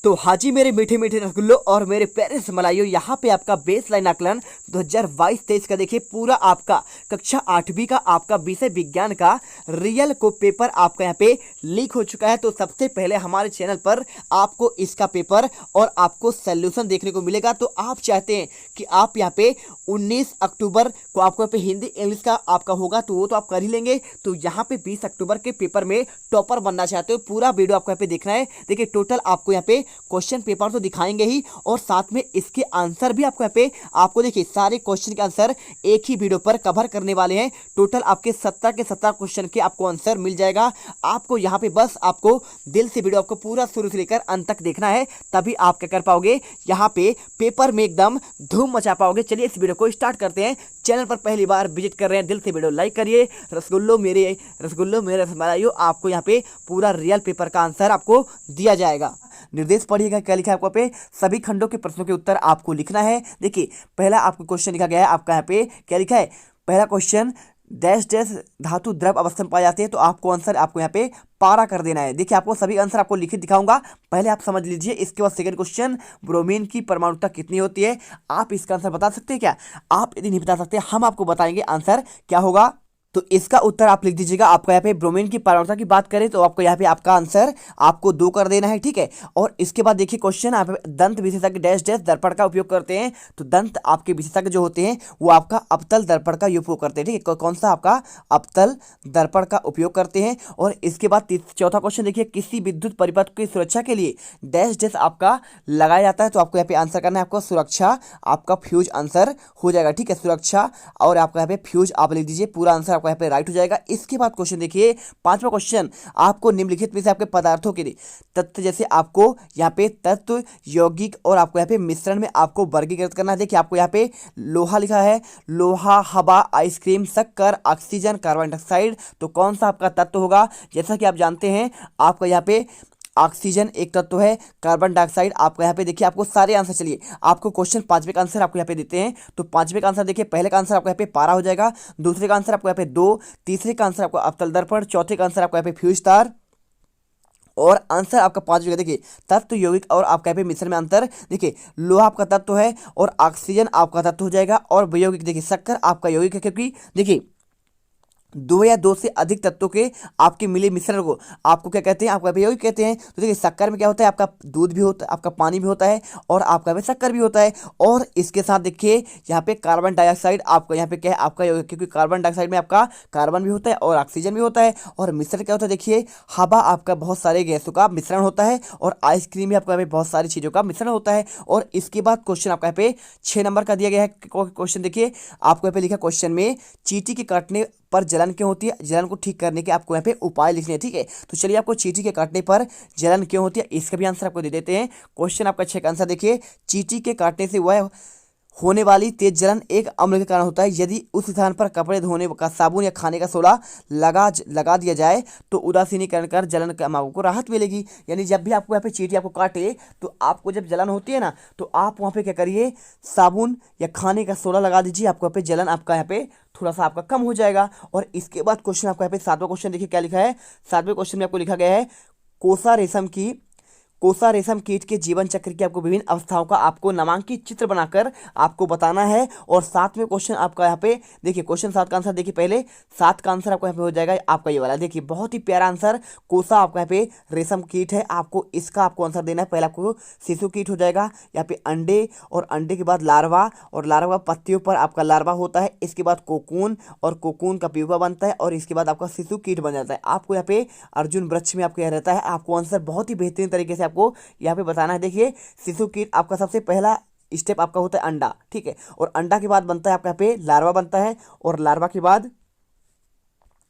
तो हाजी मेरे मीठे मीठे रसगुल्लो और मेरे प्यारे से मलाइयों, यहाँ पे आपका बेस लाइन आकलन 2022-23 का देखिए पूरा आपका कक्षा 8वीं का आपका विषय विज्ञान का रियल को पेपर आपका यहाँ पे लीक हो चुका है। तो सबसे पहले हमारे चैनल पर आपको इसका पेपर और आपको सॉल्यूशन देखने को मिलेगा। तो आप चाहते हैं कि आप यहाँ पे 19 अक्टूबर को आपको यहाँ पे हिंदी इंग्लिश का आपका होगा तो वो तो आप कर ही लेंगे। तो यहाँ पे 20 अक्टूबर के पेपर में टॉपर बनना चाहते हो, पूरा वीडियो आपको यहाँ पे देखना है। देखिए टोटल आपको यहाँ पे क्वेश्चन पेपर तो दिखाएंगे ही और साथ में इसके आंसर भी आपको यहाँ पे आपको देखिए सारे क्वेश्चन के आंसर एक ही वीडियो पर कवर करने वाले हैं। टोटल आपके 70 के 70 क्वेश्चन के आपको आंसर मिल जाएगा। आपको यहाँ पे बस आपको दिल से वीडियो आपको पूरा शुरू से लेकर अंत तक देखना है, तभी आप क्या कर पाओगे, यहाँ पे पेपर में एकदम धूम मचा पाओगे। चलिए इस वीडियो को स्टार्ट करते हैं। चैनल पर पहली बार विजिट कर रहे हैं, दिल से वीडियो लाइक करिए। रसगुल्लो मेरे रसमलाइयों, आपको यहाँ पे पूरा रियल पेपर का आंसर आपको दिया जाएगा। निर्देश पढ़िएगा, क्या लिखा है आपको पे सभी खंडों के प्रश्नों के उत्तर आपको लिखना है। देखिए पहला आपको क्वेश्चन लिखा गया है, आपका यहाँ पे क्या लिखा है, पहला क्वेश्चन डैश डैश धातु द्रव अवस्था में पाए जाते हैं। तो आपको आंसर आपको यहाँ पे पारा कर देना है। देखिए आपको सभी आंसर आपको लिखित दिखाऊंगा, पहले आप समझ लीजिए। इसके बाद सेकंड क्वेश्चन, ब्रोमीन की परमाणुता कितनी होती है। आप इसका आंसर बता सकते हैं क्या? आप यदि नहीं बता सकते हम आपको बताएंगे आंसर क्या होगा। तो इसका उत्तर आप लिख दीजिएगा। आपको यहाँ पे ब्रोमीन की परमाणुता की बात करें तो आपको यहाँ पे आपका आंसर आपको 2 कर देना है, ठीक है। और इसके बाद देखिए क्वेश्चन, आप दंत विशेषज्ञ डैश डैश दर्पण का उपयोग करते हैं। तो दंत आपके विशेषज्ञ जो होते हैं वो आपका अवतल दर्पण का उपयोग करते हैं, ठीक है। कौन सा आपका अवतल दर्पण का उपयोग करते हैं। और इसके बाद चौथा क्वेश्चन देखिए, किसी विद्युत परिपथ की सुरक्षा के लिए डैश डैश आपका लगाया जाता है। तो आपको यहाँ पे आंसर करना है, आपको सुरक्षा आपका फ्यूज आंसर हो जाएगा, ठीक है। सुरक्षा और आपका यहाँ पे फ्यूज आप लिख दीजिए, पूरा आंसर आपको यहाँ पे राइट हो जाएगा। इसके बाद क्वेश्चन देखिए पांचवा क्वेश्चन, आपको निम्नलिखित में से आपके पदार्थों के लिए तत्व, जैसे आपको यहाँ पे तत्व, यौगिक और आपको यहाँ पे मिश्रण में आपको वर्गीकृत करना है। देखिए आपको यहाँ पे लोहा लिखा है, लोहा, हवा, आइसक्रीम, शक्कर, ऑक्सीजन, कार्बन डाइऑक्साइड। तो कौन सा आपका तत्व होगा? जैसा कि आप जानते हैं आपका यहाँ पे ऑक्सीजन एक तत्व है, कार्बन डाइऑक्साइड आपको यहाँ पे देखिए आपको सारे आंसर, चलिए आपको क्वेश्चन पांचवे का आंसर आपको यहाँ पे देते हैं। तो पांचवे का आंसर देखिए, पहले का आंसर आपको यहाँ पे पारा हो जाएगा, दूसरे का आंसर आपको यहाँ पे 2, तीसरे का आंसर आपको अवतल दर्पण, चौथे का आंसर आपको यहाँ पे फ्यूज तार और आंसर आपका पांचवे का देखिए तत्व, यौगिक और आपका यहाँ पे मिश्रण में अंतर। देखिए लोहा आपका तत्व है और ऑक्सीजन आपका तत्व हो जाएगा और यौगिक देखिए शक्कर आपका यौगिक है, क्योंकि देखिए 2 या 2 से अधिक तत्वों के आपके मिले मिश्रण को आपको क्या कहते हैं, आपका यौगिक कहते हैं। तो देखिए शक्कर में क्या होता है, आपका दूध भी होता है, आपका पानी भी होता है और आपका में शक्कर भी होता है। और इसके साथ देखिए यहाँ पे कार्बन डाइऑक्साइड आपका यहाँ पे क्या है, आपका यौगिक, क्योंकि कार्बन डाइऑक्साइड में आपका कार्बन भी होता है और ऑक्सीजन भी होता है। और मिश्रण क्या होता है, देखिए हवा आपका बहुत सारे गैसों का मिश्रण होता है और आइसक्रीम भी आपका यहाँ पे बहुत सारी चीज़ों का मिश्रण होता है। और इसके बाद क्वेश्चन आपका यहाँ पे 6 नंबर का दिया गया है क्वेश्चन। देखिए आपको यहाँ पे लिखा क्वेश्चन में, चींटी के काटने पर जलन क्यों होती है, जलन को ठीक करने के आपको यहाँ पे उपाय लिखने हैं, ठीक है। तो चलिए आपको चींटी के काटने पर जलन क्यों होती है इसका भी आंसर आपको दे देते हैं। क्वेश्चन आपका 6 का आंसर देखिए, चींटी के काटने से वह होने वाली तेज जलन एक अम्ल के कारण होता है। यदि उस स्थान पर कपड़े धोने का साबुन या खाने का सोडा लगा दिया जाए तो उदासीनीकरण कर जलन का को राहत मिलेगी। यानी जब भी आपको यहाँ पे चींटी आपको काटे तो आपको जब जलन होती है ना, तो आप वहाँ पे क्या करिए, साबुन या खाने का सोडा लगा दीजिए, आपको यहाँ पे जलन आपका यहाँ पे थोड़ा सा आपका कम हो जाएगा। और इसके बाद क्वेश्चन आपको यहाँ पे 7वां क्वेश्चन देखिए क्या लिखा है। 7वें क्वेश्चन में आपको लिखा गया है, कोसा रेशम कीट के जीवन चक्र की आपको विभिन्न अवस्थाओं का आपको नामांकित चित्र बनाकर आपको बताना है। और 7वें क्वेश्चन आपका यहाँ पे देखिए, क्वेश्चन 7 का आंसर देखिए, पहले 7 का आंसर आपको यहाँ पे हो जाएगा आपका ये वाला। देखिए बहुत ही प्यारा आंसर, कोसा आपका यहाँ पे रेशम कीट है, आपको इसका आपको आंसर देना है। पहले आपको शिशु कीट हो जाएगा, यहाँ पे अंडे और अंडे के बाद लार्वा और लार्वा पत्तियों पर आपका लार्वा होता है। इसके बाद कोकून और कोकून का प्यूपा बनता है और इसके बाद आपका शिशु कीट बन जाता है। आपको यहाँ पे अर्जुन वृक्ष में आपको यह रहता है। आपको आंसर बहुत ही बेहतरीन तरीके से आपको यहाँ पे बताना है। देखिए शिशु कीट आपका सबसे पहला स्टेप आपका होता है अंडा, ठीक है। और अंडा के बाद बनता है आपका यहाँ पे लार्वा बनता है और लार्वा के बाद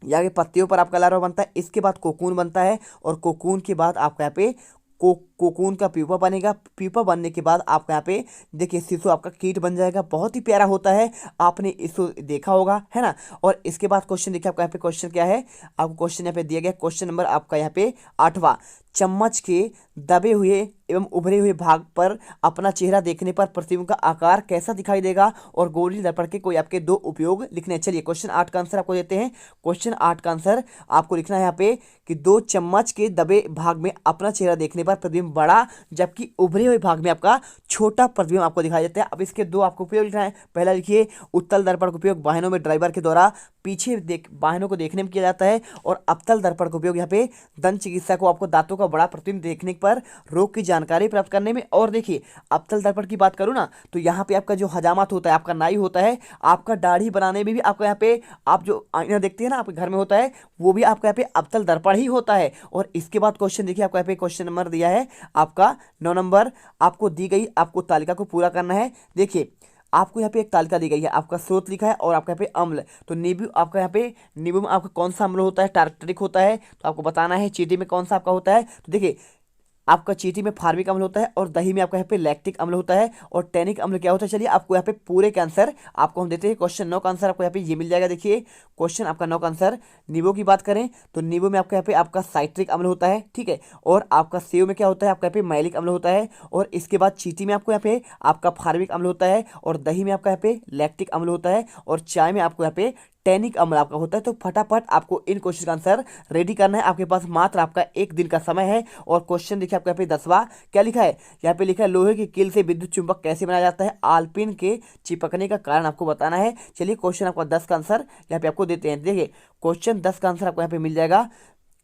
यहाँ पे पत्तियों पर आपका लार्वा बनता है। इसके बाद कोकून बनता है और कोकून के बाद आपका यहाँ पे कोकून का प्यूपा बनेगा। प्यूपा बनने के बाद आपका यहाँ पे देखिए शिशु आपका कीट बन जाएगा। बहुत ही प्यारा होता है, आपने इसको देखा होगा, है ना। और इसके बाद क्वेश्चन देखिए आपका यहाँ पे क्वेश्चन क्या है, आपको क्वेश्चन यहाँ पे दिया गया क्वेश्चन नंबर आपका यहाँ पे 8वां, चम्मच के दबे हुए एवं उभरे हुए भाग पर अपना चेहरा देखने पर प्रतिबिंब का आकार कैसा दिखाई देगा और गोलीय दर्पण के कोई आपके 2 उपयोग लिखने हैं। चलिए क्वेश्चन 8 का आंसर आपको देते हैं। क्वेश्चन 8 का आंसर आपको लिखना है यहाँ पे कि 2 चम्मच के दबे भाग में अपना चेहरा देखने पर प्रतिबिंब प्रतिबिंब बड़ा, जबकि उभरे हुए भाग में आपका छोटा प्रतिबिंब आपको दिखाई देता है। अब इसके दो आपको उपयोग लिखना है। पहला लिखिए, उत्तल दर्पण का उपयोग वाहनों में ड्राइवर के द्वारा पीछे वाहनों को देखने में किया जाता है, और अवतल दर्पण का उपयोग यहाँ पे दंत चिकित्सा को आपको दांतों का बड़ा प्रतिबिंब देखने पर रोग की जानकारी प्राप्त करने में। और देखिए, अवतल दर्पण की बात करूँ ना, तो यहाँ पे आपका जो हजामत होता है, आपका नाई होता है, आपका दाढ़ी बनाने में भी आपका यहाँ पे आप जो आईना देखते हैं ना आपके घर में होता है, वो भी आपका यहाँ पे अवतल दर्पण ही होता है। और इसके बाद क्वेश्चन देखिए, आपको यहाँ पे क्वेश्चन नंबर दिया है आपका 9 नंबर, आपको दी गई आपको तालिका को पूरा करना है। देखिए, आपको यहाँ पे एक तालिका दी गई है, आपका स्रोत लिखा है और आपका यहाँ पे अम्ल। तो नींबू, आपका यहाँ पे नींबू में आपका कौन सा अम्ल होता है, टार्टरिक होता है, तो आपको बताना है। चींटी में कौन सा आपका होता है, तो देखिए आपका चींटी में फार्मिक अम्ल होता है, और दही में आपका यहाँ पे लैक्टिक अम्ल होता है, और टैनिक अम्ल क्या होता है। चलिए आपको यहाँ पे पूरे के आंसर आपको हम देते हैं। क्वेश्चन 9 का आंसर आपको यहाँ पे ये मिल जाएगा। देखिए क्वेश्चन आपका 9 का आंसर, नींबू की बात करें तो नींबू में आपका यहाँ पे आपका साइट्रिक अम्ल होता है, ठीक है। और आपका सेव में क्या होता है, आपका यहाँ पे मैलिक अम्ल होता है, और इसके बाद चींटी में आपको यहाँ पे आपका फार्मिक अम्ल होता है, और दही में आपका यहाँ पे लैक्टिक अम्ल होता है, और चाय में आपको यहाँ पे टैनिक अम्ल आपका होता है। तो फटाफट आपको इन क्वेश्चन का आंसर रेडी करना है। आपके पास मात्र आपका 1 दिन का समय है। और क्वेश्चन देखिए आपको यहाँ पे 10वां क्या लिखा है, यहाँ पे लिखा है लोहे की कील से विद्युत चुंबक कैसे बनाया जाता है, आलपिन के चिपकने का कारण आपको बताना है। चलिए क्वेश्चन आपका 10 का आंसर यहाँ पे आपको देते हैं। देखिए क्वेश्चन 10 का आंसर आपको यहाँ पे मिल जाएगा।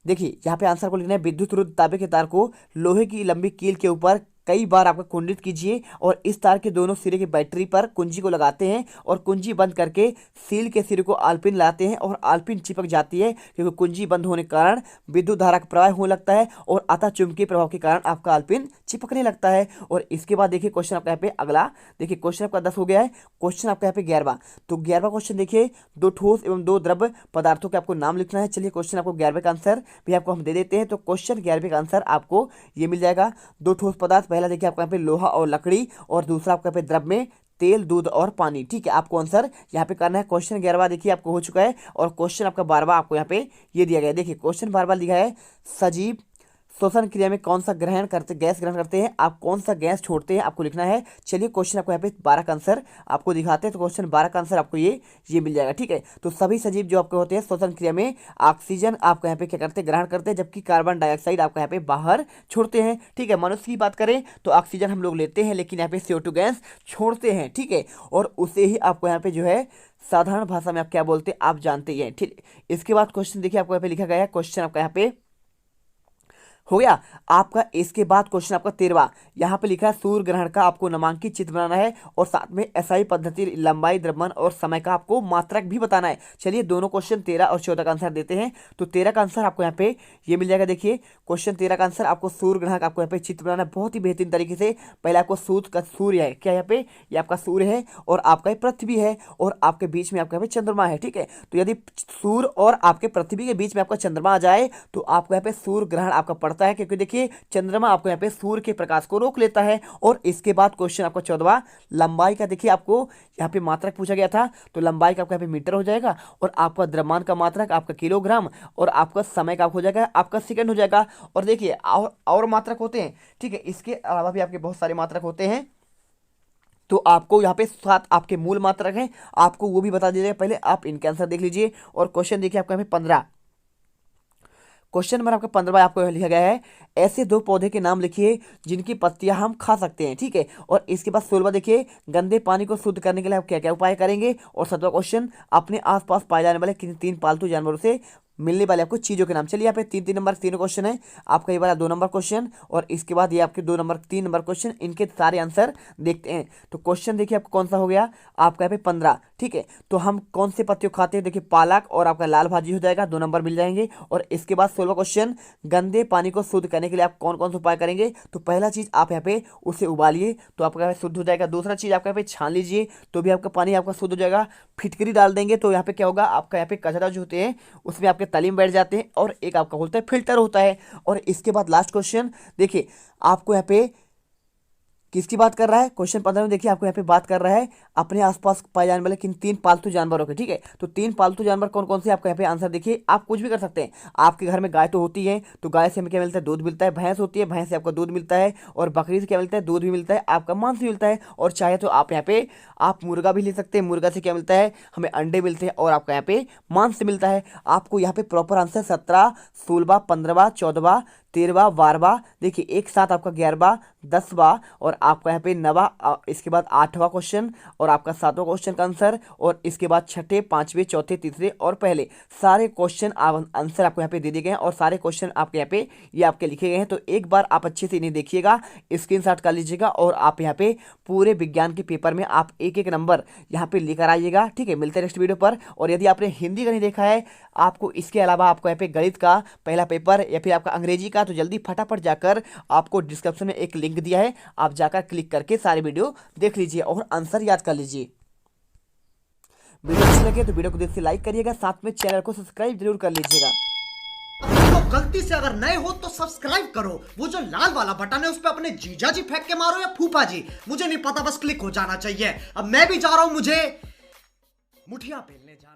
देखिए यहाँ पे आंसर को लिखना है, विद्युत रुद्ध तांबे के तार को लोहे की लंबी कील के ऊपर कई बार आपका कुंडित कीजिए, और इस तार के दोनों सिरे की बैटरी पर कुंजी को लगाते हैं, और कुंजी बंद करके सील के सिरे को आलपिन लाते हैं, और आलपिन चिपक जाती है, क्योंकि कुंजी बंद होने के कारण विद्युत धारा का प्रवाह होने लगता है, और अतः चुंबकीय प्रभाव के कारण आपका आलपिन चिपकने लगता है। और इसके बाद देखिए क्वेश्चन आपका यहाँ पे अगला, देखिए क्वेश्चन आपका 10 हो गया है। क्वेश्चन आपका यहाँ पे 11वां, तो 11वां क्वेश्चन देखिए, 2 ठोस एवं 2 द्रव पदार्थों के आपको नाम लिखना है। चलिए क्वेश्चन आपको 11वें का आंसर भी आपको हम दे देते हैं। तो क्वेश्चन 11वें का आंसर आपको ये मिल जाएगा। 2 ठोस पदार्थ, पहला देखिए आपको यहाँ पे लोहा और लकड़ी, और दूसरा आपका पे द्रव में तेल, दूध और पानी, ठीक है। आपको आंसर यहाँ पे करना है। क्वेश्चन 11वां देखिए आपको हो चुका है, और क्वेश्चन आपका 12वां आपको यहाँ पे ये दिया गया है। देखिए क्वेश्चन 12वां लिखा है, सजीव श्वसन क्रिया में कौन सा गैस ग्रहण करते हैं, आप कौन सा गैस छोड़ते हैं, आपको लिखना है। चलिए क्वेश्चन आपको यहाँ पे 12 का आंसर आपको दिखाते हैं। तो क्वेश्चन 12 का आंसर आपको ये मिल जाएगा, ठीक है। तो सभी सजीव जो आपके होते हैं श्वसन क्रिया में ऑक्सीजन आपको यहाँ पे क्या करते हैं, ग्रहण करते हैं, जबकि कार्बन डाइऑक्साइड आपको यहाँ पे बाहर छोड़ते हैं, ठीक है। मनुष्य की बात करें तो ऑक्सीजन हम लोग लेते हैं, लेकिन यहाँ पे CO2 गैस छोड़ते हैं, ठीक है। और उसे ही आपको यहाँ पे जो है साधारण भाषा में आप क्या बोलते हैं आप जानते ही हैं, ठीक। इसके बाद क्वेश्चन देखिए आपको यहाँ पे लिखा गया है, क्वेश्चन आपका यहाँ पे हो गया आपका। इसके बाद क्वेश्चन आपका 13वां, यहाँ पे लिखा है सूर्य ग्रहण का आपको नामांकित चित्र बनाना है, और साथ में SI पद्धति, लंबाई, द्रव्यमान और समय का आपको मात्रक भी बताना है। चलिए दोनों क्वेश्चन 13 और 14 का आंसर देते हैं। तो 13 का आंसर आपको यहाँ पे ये मिल जाएगा। देखिए क्वेश्चन 13 का आंसर आपको सूर्य ग्रहण का आपको यहाँ पे चित्र बनाना है बहुत ही बेहतरीन तरीके से। पहले आपको सूर्य है, क्या यहाँ पे ये आपका सूर्य है, और आपका पृथ्वी है, और आपके बीच में आपका यहाँ पे चंद्रमा है, ठीक है। तो यदि सूर्य और आपके पृथ्वी के बीच में आपका चंद्रमा आ जाए तो आपको यहाँ पे सूर्य ग्रहण आपका पड़ता है, क्योंकि देखिए चंद्रमा आपको यहाँ पे सूर्य के प्रकाश को रोक लेता है। और इसके बाद क्वेश्चन आपका 14वां, लंबाई का देखिए आपको यहाँ पे मात्रक पूछा गया था, तो लंबाई का आपका यहाँ पे मीटर हो जाएगा, और आपका द्रव्यमान का मात्रक आपका किलोग्राम, और आपका समय का हो जाएगा आपका सेकंड हो जाएगा। और देखिए और मात्रक होते हैं, ठीक है। इसके अलावा भी आपके बहुत सारे मात्रक होते हैं, तो आपको यहाँ पे 7 आपके मूल मात्रक हैं, आपको वो भी बता दीजिएगा। पहले आप इनके आंसर देख लीजिए। और क्वेश्चन देखिए आपको यहाँ पे 15, क्वेश्चन नंबर आपका 15 आपको लिखा गया है, ऐसे 2 पौधे के नाम लिखिए जिनकी पत्तियां हम खा सकते हैं, ठीक है। और इसके बाद 16वां देखिए, गंदे पानी को शुद्ध करने के लिए आप क्या क्या उपाय करेंगे। और 17वां क्वेश्चन, अपने आसपास पाए जाने वाले किन 3 पालतू जानवरों से मिलने वाले आपको चीजों के नाम। चलिए यहाँ पे 3-3 नंबर 3 क्वेश्चन है आपका, ये वाला 2 नंबर क्वेश्चन, और इसके बाद ये आपके 2 नंबर 3 नंबर क्वेश्चन, इनके सारे आंसर देखते हैं। तो क्वेश्चन देखिए आपको कौन सा हो गया आपका यहाँ पे 15, ठीक है। तो हम कौन से पत्तियों खाते हैं, देखिए पालक और आपका लाल भाजी हो जाएगा, 2 नंबर मिल जाएंगे। और इसके बाद 16वां क्वेश्चन, गंदे पानी को शुद्ध करने के लिए आप कौन कौन से उपाय करेंगे। तो पहला चीज आप यहाँ पे उसे उबालिए तो आपका यहाँ पे शुद्ध हो जाएगा। दूसरा चीज आपका यहाँ पे छान लीजिए तो भी आपका पानी आपका शुद्ध हो जाएगा। फिटकरी डाल देंगे तो यहाँ पे क्या होगा, आपका यहाँ पे कचरा जो होते हैं उसमें आपके तालीम बैठ जाते हैं, और एक आपका होता है फिल्टर होता है। और इसके बाद लास्ट क्वेश्चन देखिए आपको यहाँ पे किसकी बात कर रहा है, क्वेश्चन 15 में देखिए आपको यहाँ पे बात कर रहा है अपने आसपास पाए जाने वाले किन 3 पालतू जानवरों के, ठीक है। तो 3 पालतू जानवर कौन कौन से, आपका यहाँ पे आंसर देखिए। आप कुछ भी कर सकते हैं। आपके घर में गाय तो होती है, तो गाय से हमें क्या मिलता है, दूध मिलता है। भैंस होती है, भैंस से आपका दूध मिलता है। और बकरी से क्या मिलता है, दूध भी मिलता है, आपका मांस भी मिलता है। और चाहे तो आप यहाँ पे आप मुर्गा भी ले सकते हैं। मुर्गा से क्या मिलता है, हमें अंडे मिलते हैं और आपका यहाँ पे मांस मिलता है। आपको यहाँ पे प्रॉपर आंसर 17, 16, 15, 14, 13, 12, देखिए एक साथ आपका 11, 10वां और आपका यहाँ पे 9वां, इसके बाद 8वां क्वेश्चन और आपका 7वां क्वेश्चन का आंसर। और इसके बाद छठे, 5वें, चौथे, तीसरे और पहले सारे क्वेश्चन आंसर आपको यहाँ पे दे दिए गए हैं। और सारे क्वेश्चन आपके यहाँ पे ये आपके लिखे गए हैं। तो एक बार आप अच्छे से इन्हें देखिएगा, स्क्रीनशॉट कर लीजिएगा और आप यहाँ पे पूरे विज्ञान के पेपर में आप एक एक नंबर यहाँ पे लेकर आइएगा, ठीक है। मिलते हैं नेक्स्ट वीडियो पर। और यदि आपने हिंदी का नहीं देखा है, आपको इसके अलावा आपको यहाँ पे गणित का पहला पेपर या फिर आपका अंग्रेजी का, तो जल्दी फटाफट जाकर आपको डिस्क्रिप्शन में एक लिंक दिया है, आप जाकर क्लिक करके सारे वीडियो देख लीजिए और आंसर याद कर लीजिए। वीडियो अच्छी लगे तो वीडियो को दिल से लाइक करिएगा, साथ में चैनल को सब्सक्राइब जरूर कर लीजिएगा। तो गलती से अगर नए हो तो सब्सक्राइब करो, वो जो लाल वाला बटन है उस पर अपने जीजा जी फेंक के मारो या फूफा जी, मुझे नहीं पता, बस क्लिक हो जाना चाहिए। अब मैं भी जा रहा हूं, मुझे मुठिया पेलने जा